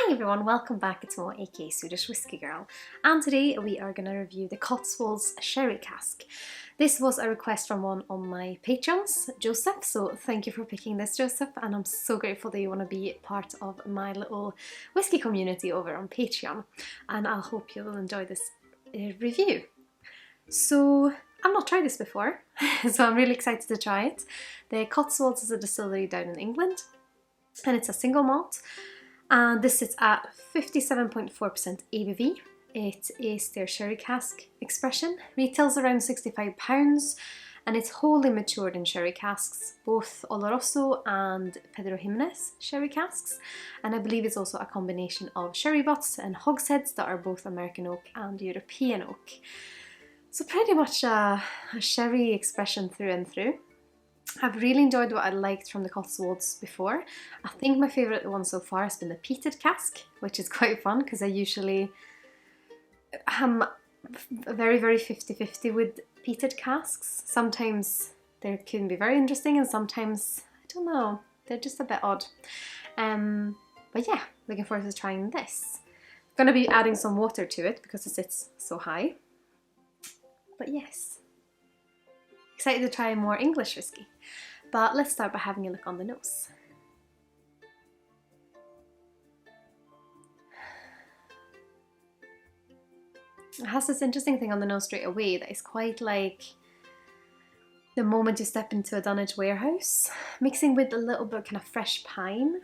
Hi everyone, welcome back. It's Mo, aka Swedish Whiskey Girl, and today we are going to review the Cotswolds Sherry Cask. This was a request from one of my patrons, Joseph, so thank you for picking this, Joseph, and I'm so grateful that you want to be part of my little whiskey community over on Patreon, and I hope you will enjoy this review. So, I've not tried this before, so I'm really excited to try it. The Cotswolds is a distillery down in England, and it's a single malt. And this sits at 57.4% ABV. It is their sherry cask expression. Retails around £65 and it's wholly matured in sherry casks, both Oloroso and Pedro Jimenez sherry casks. And I believe it's also a combination of sherry butts and hogsheads that are both American oak and European oak. So pretty much a sherry expression through and through. I've really enjoyed what I liked from the Cotswolds before. I think my favourite one so far has been the peated cask, which is quite fun because I usually am very 50-50 with peated casks. Sometimes they can be very interesting and sometimes, I don't know, they're just a bit odd. But yeah, looking forward to trying this. I'm going to be adding some water to it because it sits so high. But yes. Excited to try more English whiskey, but let's start by having a look on the nose. It has this interesting thing on the nose straight away that is quite like the moment you step into a Dunwich warehouse, mixing with a little bit kind of fresh pine.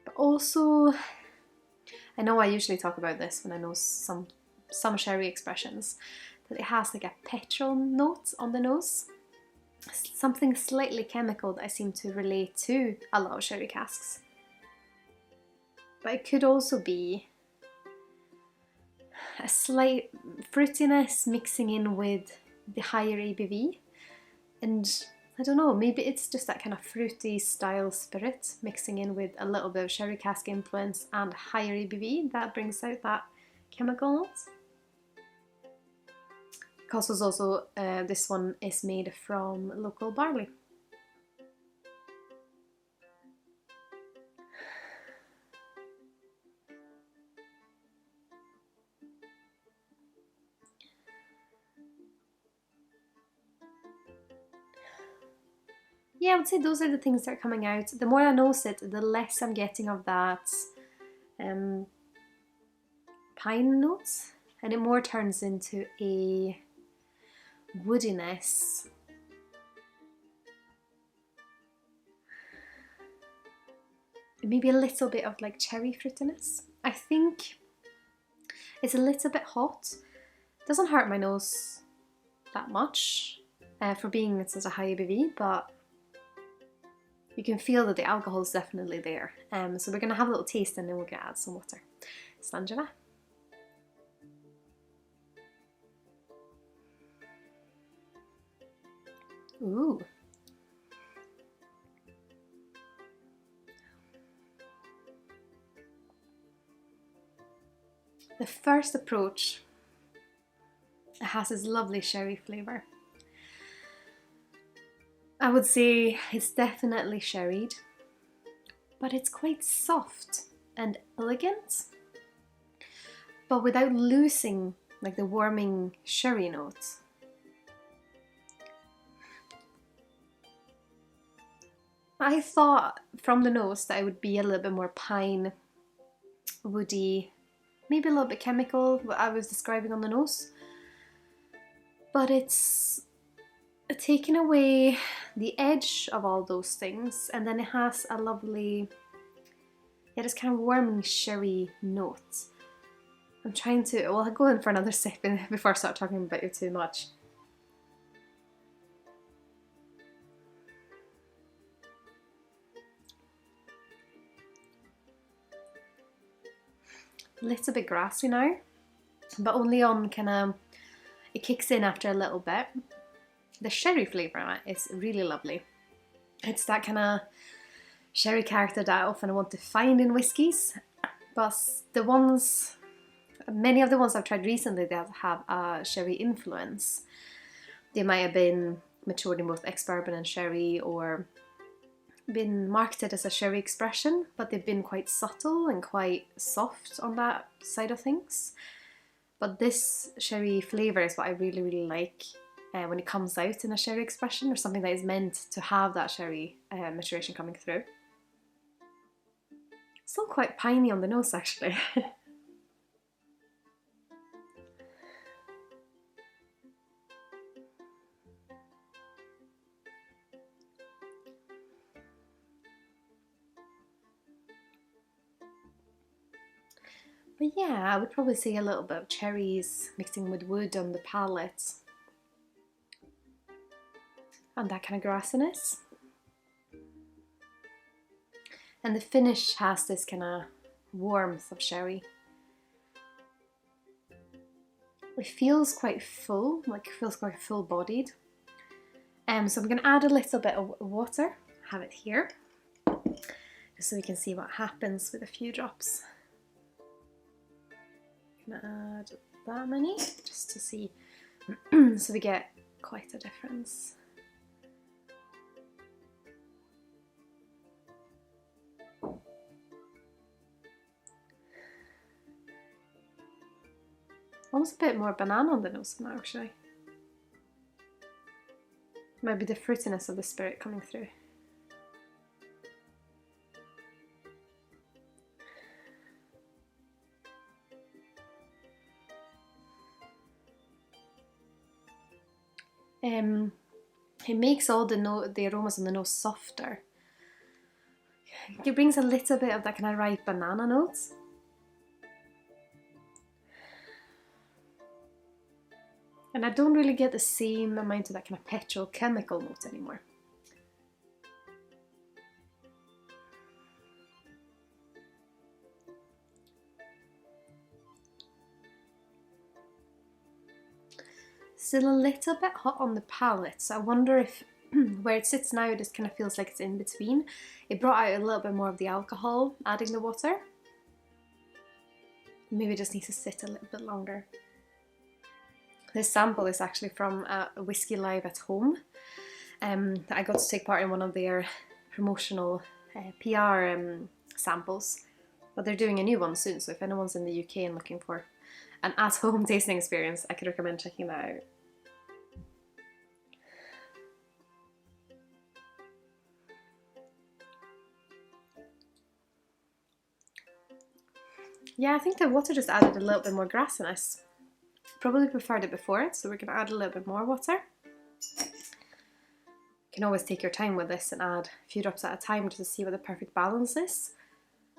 But also, I know I usually talk about this when I know some sherry expressions, that it has like a petrol note on the nose. Something slightly chemical that I seem to relate to a lot of sherry casks. But it could also be a slight fruitiness mixing in with the higher ABV. And I don't know, maybe it's just that kind of fruity style spirit mixing in with a little bit of sherry cask influence and higher ABV that brings out that chemical note. Cotswolds also, this one is made from local barley. Yeah, I would say those are the things that are coming out. The more I nose it, the less I'm getting of that pine notes, and it more turns into a woodiness. Maybe a little bit of like cherry fruitiness. I think it's a little bit hot. Doesn't hurt my nose that much for being at such a high ABV, but you can feel that the alcohol is definitely there. So we're going to have a little taste and then we're going to add some water. Sláinte. Ooh. The first approach, it has this lovely sherry flavour. I would say it's definitely sherried, but it's quite soft and elegant, but without losing like the warming sherry note. I thought from the nose that it would be a little bit more pine, woody, maybe a little bit chemical, what I was describing on the nose. But it's taken away the edge of all those things, and then it has a lovely, yeah, this kind of warming sherry note. I'm trying to, well, I'll go in for another sip before I start talking about it too much. A little bit grassy now, but only on kind of, it kicks in after a little bit. The sherry flavour is really lovely. It's that kind of sherry character that I often want to find in whiskies, but the ones, many of the ones I've tried recently that have a sherry influence, they might have been matured in both ex-bourbon and sherry, or been marketed as a sherry expression, but they've been quite subtle and quite soft on that side of things. But this sherry flavour is what I really, really like when it comes out in a sherry expression, or something that is meant to have that sherry maturation coming through. Still quite piney on the nose, actually. But yeah, I would probably say a little bit of cherries mixing with wood on the palate. And that kind of grassiness. And the finish has this kind of warmth of sherry. It feels quite full, like it feels quite full-bodied. So I'm going to add a little bit of water. I have it here, just so we can see what happens with a few drops. I'm going to add that many, just to see, so we get quite a difference. Almost a bit more banana on the nose now, actually. Maybe the fruitiness of the spirit coming through. It makes all the aromas on the nose softer. It brings a little bit of that kind of ripe banana notes. And I don't really get the same amount of that kind of petrochemical note anymore. Still a little bit hot on the palate, so I wonder if where it sits now, it just kind of feels like it's in between. It brought out a little bit more of the alcohol, adding the water. Maybe it just needs to sit a little bit longer. This sample is actually from a Whiskey Live at Home. I got to take part in one of their promotional PR samples, but they're doing a new one soon, so if anyone's in the UK and looking for an at-home tasting experience, I could recommend checking that out. Yeah, I think the water just added a little bit more grassiness. Probably preferred it before it, so we're going to add a little bit more water. You can always take your time with this and add a few drops at a time just to see what the perfect balance is.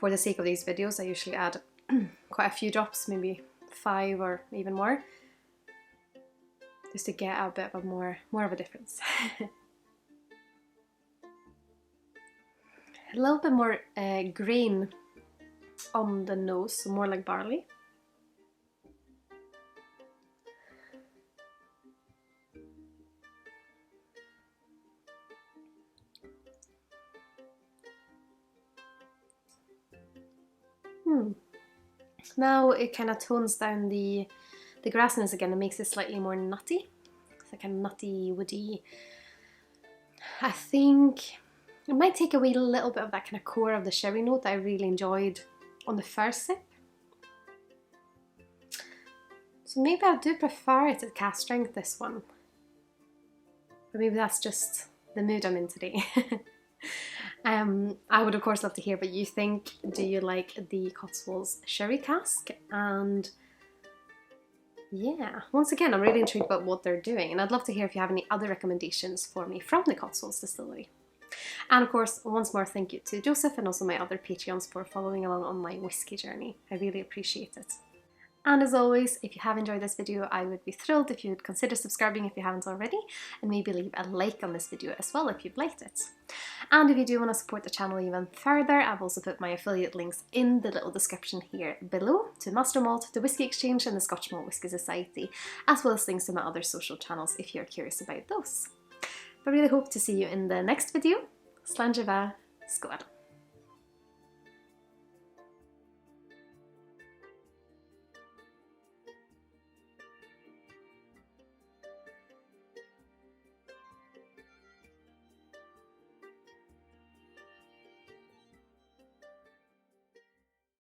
For the sake of these videos, I usually add quite a few drops, maybe 5 or even more, just to get a bit of more of a difference. A little bit more grain on the nose, so more like barley. Now it kind of tones down the grassiness again and makes it slightly more nutty. It's like a nutty, woody. I think it might take away a little bit of that kind of core of the sherry note that I really enjoyed on the first sip. So maybe I do prefer it at cask strength, this one. But maybe that's just the mood I'm in today. I would of course love to hear what you think. Do you like the Cotswolds sherry cask? And yeah, once again, I'm really intrigued about what they're doing, and I'd love to hear if you have any other recommendations for me from the Cotswolds distillery. And of course, once more, thank you to Joseph and also my other Patreons for following along on my whiskey journey. I really appreciate it. And as always, if you have enjoyed this video, I would be thrilled if you would consider subscribing if you haven't already, and maybe leave a like on this video as well if you've liked it. And if you do want to support the channel even further, I've also put my affiliate links in the little description here below to Master Malt, the Whisky Exchange and the Scotch Malt Whisky Society, as well as links to my other social channels if you're curious about those. But I really hope to see you in the next video. Sláinte Skål.